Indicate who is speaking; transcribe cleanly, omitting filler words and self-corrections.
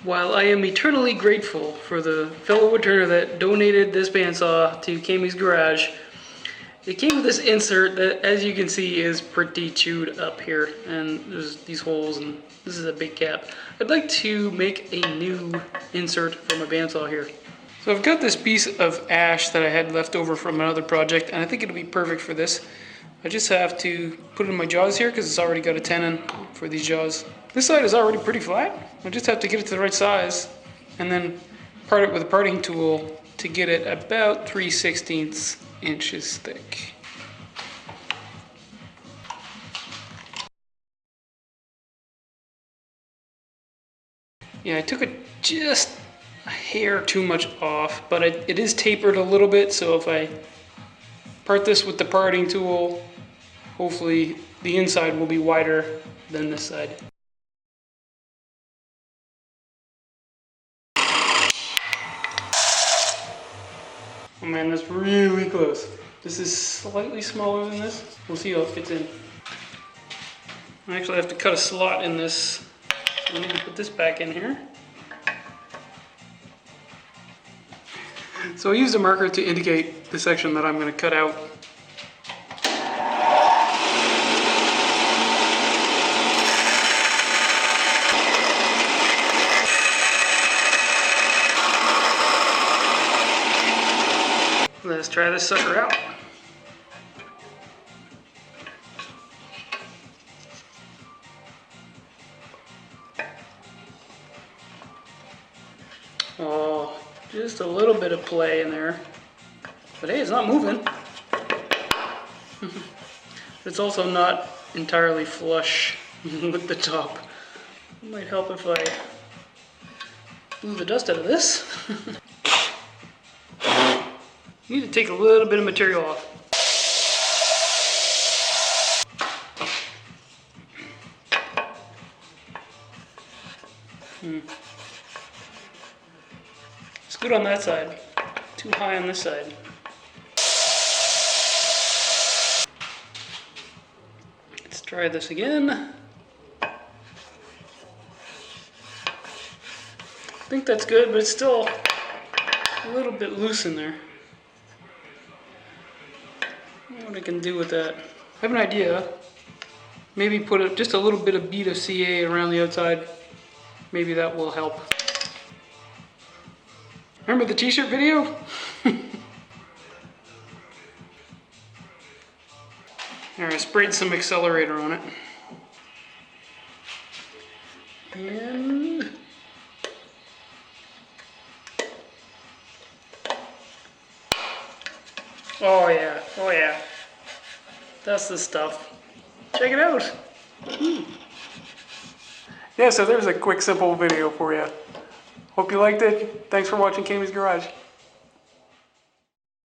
Speaker 1: While I am eternally grateful for the fellow woodturner that donated this bandsaw to Kami's garage, it came with this insert that, as you can see, is pretty chewed up here, and there's these holes, and this is a big cap. I'd like to make a new insert for my bandsaw here. So I've got this piece of ash that I had left over from another project, and I think it'll be perfect for this. I just have to put it in my jaws here because it's already got a tenon for these jaws. This side is already pretty flat. I just have to get it to the right size and then part it with a parting tool to get it about 3/16 inches thick. Yeah, I took it just a hair too much off, but it is tapered a little bit, so if I part this with the parting tool, hopefully the inside will be wider than this side. Oh man, that's really close. This is slightly smaller than this. We'll see how it fits in. I actually have to cut a slot in this. So I need to put this back in here. So I used a marker to indicate the section that I'm going to cut out. Let's try this sucker out. Oh, just a little bit of play in there. But hey, it's not moving. It's also not entirely flush with the top. It might help if I blew the dust out of this. You need to take a little bit of material off. It's good on that side, too high on this side. Let's try this again. I think that's good, but it's still a little bit loose in there. I don't know what I can do with that. I have an idea. Maybe put just a little bit of bead of CA around the outside. Maybe that will help. Remember the t-shirt video? Alright, I sprayed some accelerator on it. And oh yeah, that's the stuff. Check it out. Yeah, so there's a quick, simple video for you. Hope you liked it. Thanks for watching Kami's Garage.